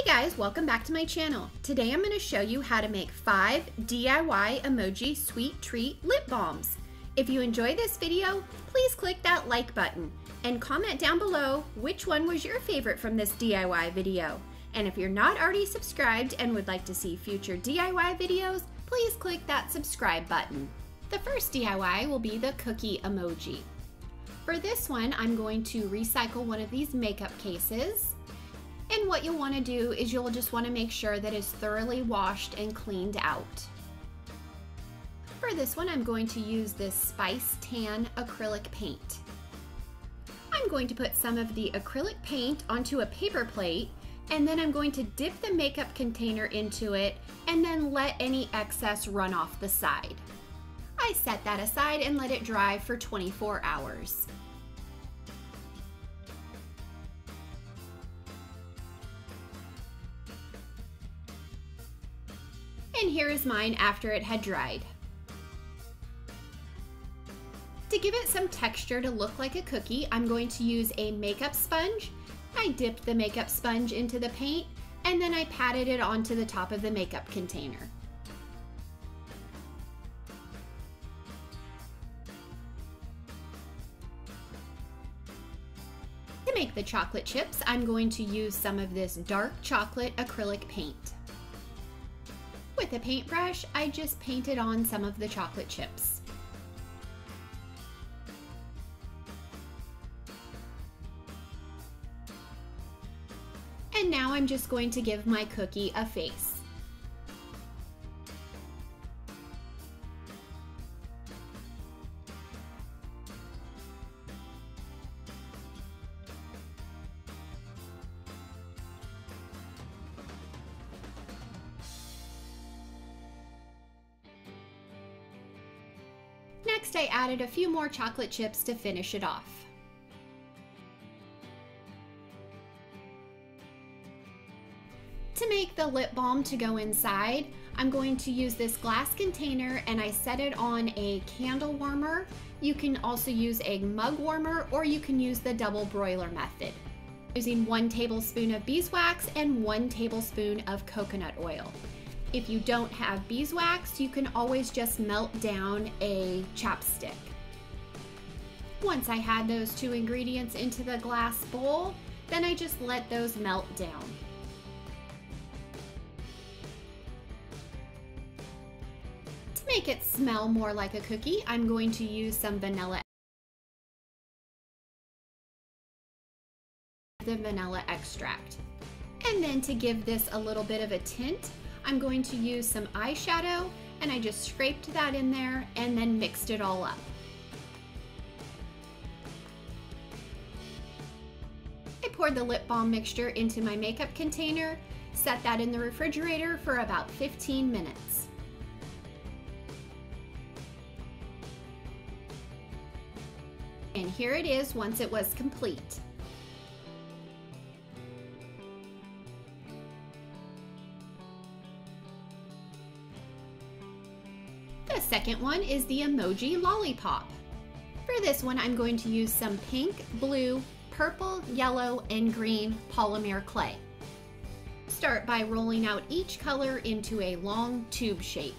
Hey guys, welcome back to my channel. Today I'm going to show you how to make 5 DIY emoji sweet treat lip balms. If you enjoyed this video, please click that like button and comment down below which one was your favorite from this DIY video. And if you're not already subscribed and would like to see future DIY videos, please click that subscribe button. The first DIY will be the cookie emoji. For this one, I'm going to recycle one of these makeup cases. And what you'll want to do is you'll just want to make sure that it's thoroughly washed and cleaned out. For this one, I'm going to use this Spice Tan acrylic paint. I'm going to put some of the acrylic paint onto a paper plate, and then I'm going to dip the makeup container into it and then let any excess run off the side. I set that aside and let it dry for 24 hours. And here is mine after it had dried. To give it some texture to look like a cookie, I'm going to use a makeup sponge. I dipped the makeup sponge into the paint and then I patted it onto the top of the makeup container. To make the chocolate chips, I'm going to use some of this dark chocolate acrylic paint. With a paintbrush, I just painted on some of the chocolate chips. And now I'm just going to give my cookie a face. Next, I added a few more chocolate chips to finish it off. To make the lip balm to go inside, I'm going to use this glass container and I set it on a candle warmer. You can also use a mug warmer or you can use the double broiler method. Using 1 tablespoon of beeswax and 1 tablespoon of coconut oil. If you don't have beeswax, you can always just melt down a chapstick. Once I had those 2 ingredients into the glass bowl, then I just let those melt down. To make it smell more like a cookie, I'm going to use some vanilla extract. And then to give this a little bit of a tint, I'm going to use some eyeshadow, and I just scraped that in there and then mixed it all up. I poured the lip balm mixture into my makeup container, set that in the refrigerator for about 15 minutes. And here it is once it was complete. The second one is the emoji lollipop. For this one, I'm going to use some pink, blue, purple, yellow, and green polymer clay. Start by rolling out each color into a long tube shape.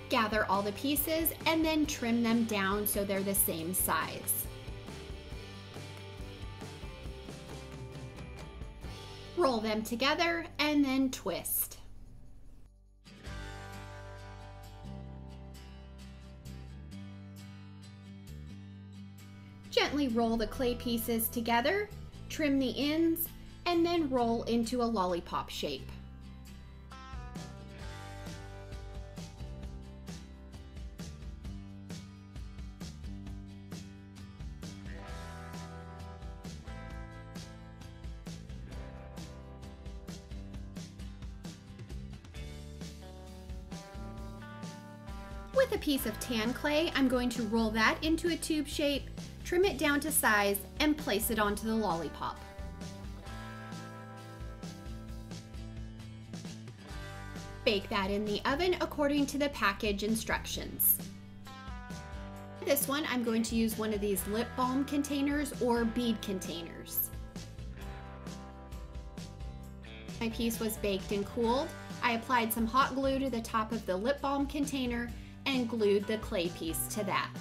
Gather all the pieces and then trim them down so they're the same size. Roll them together and then twist. Gently roll the clay pieces together, trim the ends, and then roll into a lollipop shape. With a piece of tan clay, I'm going to roll that into a tube shape, trim it down to size, and place it onto the lollipop. Bake that in the oven according to the package instructions. For this one, I'm going to use one of these lip balm containers or bead containers. My piece was baked and cooled. I applied some hot glue to the top of the lip balm container and glued the clay piece to that.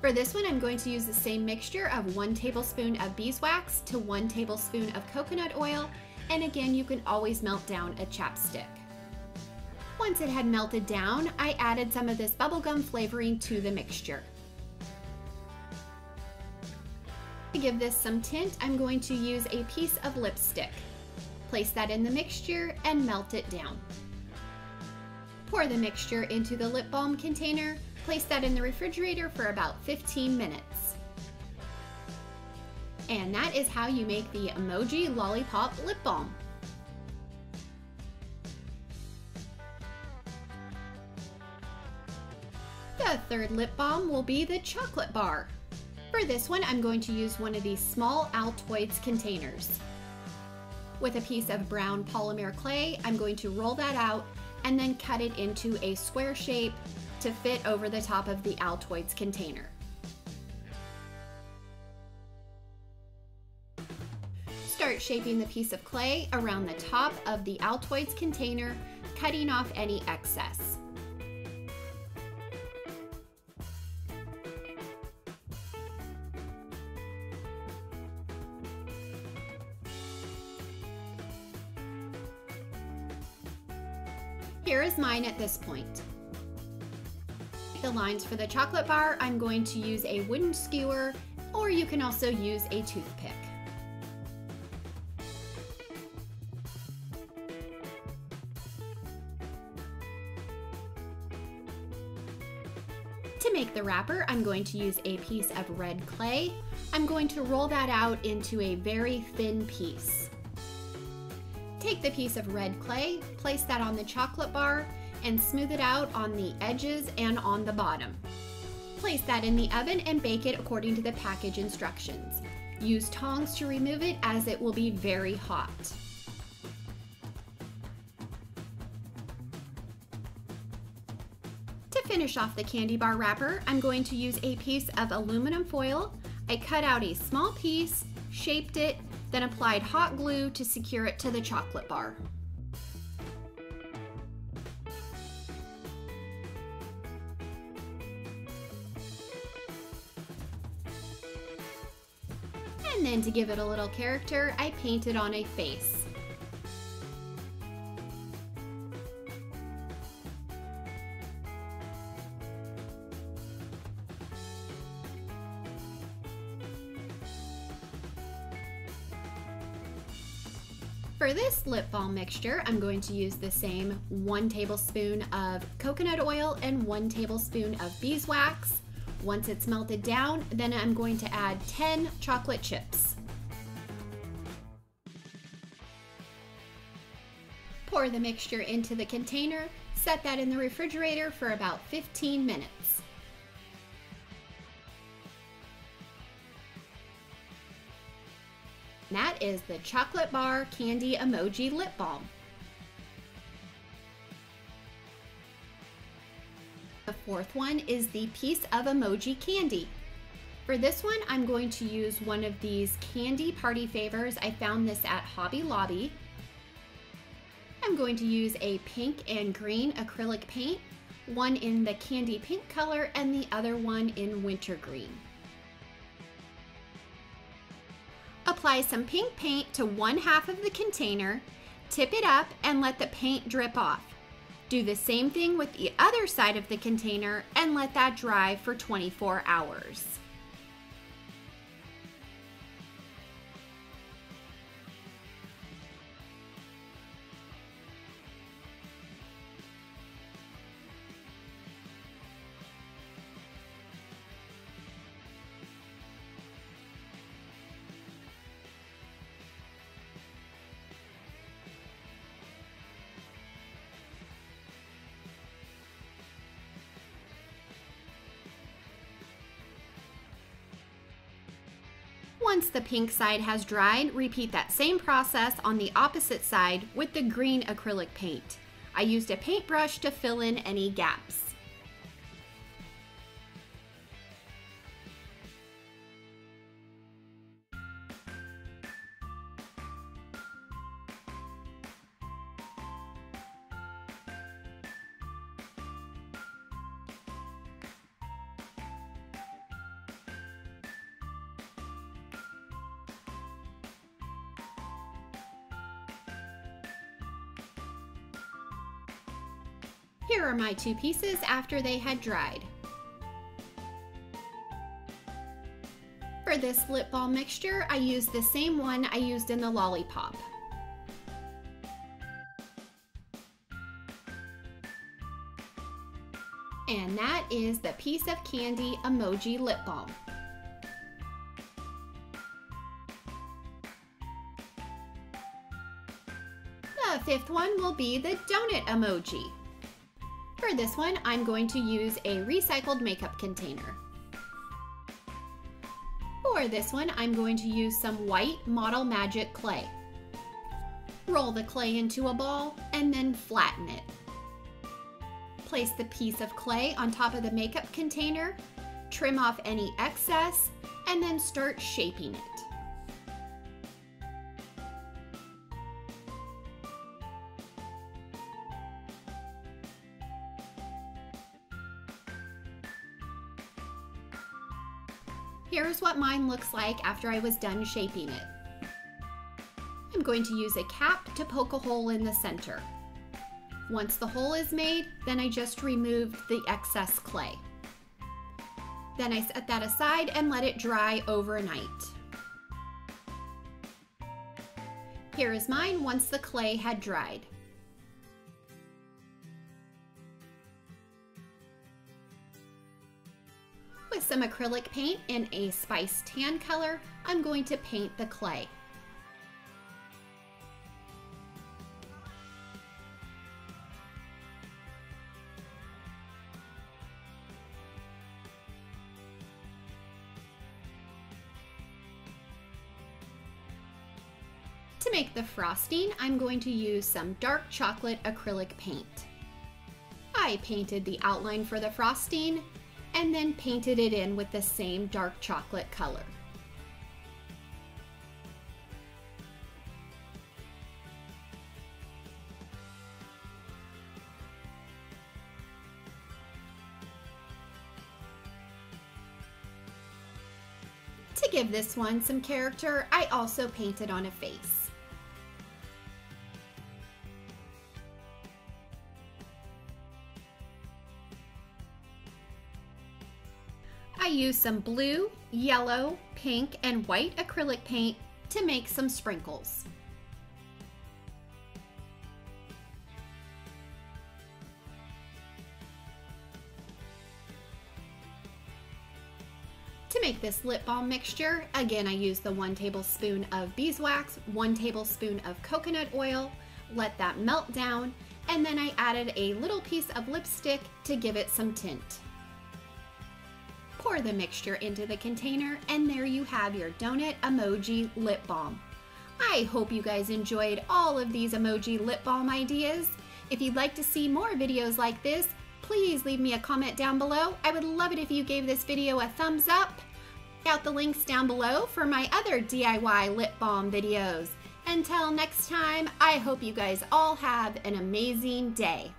For this one, I'm going to use the same mixture of 1 tablespoon of beeswax to 1 tablespoon of coconut oil, and again, you can always melt down a chapstick. Once it had melted down, I added some of this bubblegum flavoring to the mixture. To give this some tint, I'm going to use a piece of lipstick. Place that in the mixture and melt it down. Pour the mixture into the lip balm container. Place that in the refrigerator for about 15 minutes. And that is how you make the EMOJI Lollipop Lip Balm. The third lip balm will be the chocolate bar. For this one, I'm going to use one of these small Altoids containers. With a piece of brown polymer clay, I'm going to roll that out and then cut it into a square shape to fit over the top of the Altoids container. Start shaping the piece of clay around the top of the Altoids container, cutting off any excess. Here is mine at this point. The lines for the chocolate bar, I'm going to use a wooden skewer, or you can also use a toothpick. To make the wrapper, I'm going to use a piece of red clay. I'm going to roll that out into a very thin piece. Take the piece of red clay, place that on the chocolate bar, and smooth it out on the edges and on the bottom. Place that in the oven and bake it according to the package instructions. Use tongs to remove it as it will be very hot. To finish off the candy bar wrapper, I'm going to use a piece of aluminum foil. I cut out a small piece, shaped it, then applied hot glue to secure it to the chocolate bar. And then to give it a little character, I painted on a face. For this lip balm mixture, I'm going to use the same 1 tablespoon of coconut oil and 1 tablespoon of beeswax. Once it's melted down, then I'm going to add 10 chocolate chips. Pour the mixture into the container, set that in the refrigerator for about 15 minutes. That is the Chocolate Bar Candy EMOJI Lip Balm. The fourth one is the piece of emoji candy. For this one, I'm going to use one of these candy party favors. I found this at Hobby Lobby. I'm going to use a pink and green acrylic paint, one in the candy pink color and the other one in winter green. Apply some pink paint to 1/2 of the container, tip it up and let the paint drip off. Do the same thing with the other side of the container and let that dry for 24 hours. Once the pink side has dried, repeat that same process on the opposite side with the green acrylic paint. I used a paintbrush to fill in any gaps. Here are my two pieces after they had dried. For this lip balm mixture, I used the same one I used in the lollipop. And that is the Piece of Candy Emoji Lip Balm. The fifth one will be the donut emoji. For this one, I'm going to use a recycled makeup container. For this one, I'm going to use some white Model Magic clay. Roll the clay into a ball and then flatten it. Place the piece of clay on top of the makeup container, trim off any excess, and then start shaping it. Here's what mine looks like after I was done shaping it. I'm going to use a cap to poke a hole in the center. Once the hole is made, then I just removed the excess clay. Then I set that aside and let it dry overnight. Here is mine once the clay had dried. With some acrylic paint in a spice tan color, I'm going to paint the clay. To make the frosting, I'm going to use some dark chocolate acrylic paint. I painted the outline for the frosting and then painted it in with the same dark chocolate color. To give this one some character, I also painted on a face. I used some blue, yellow, pink, and white acrylic paint to make some sprinkles. To make this lip balm mixture, again I used the 1 tablespoon of beeswax, 1 tablespoon of coconut oil, let that melt down, and then I added a little piece of lipstick to give it some tint. Pour the mixture into the container, and there you have your donut emoji lip balm. I hope you guys enjoyed all of these emoji lip balm ideas. If you'd like to see more videos like this, please leave me a comment down below. I would love it if you gave this video a thumbs up. Check out the links down below for my other DIY lip balm videos. Until next time, I hope you guys all have an amazing day.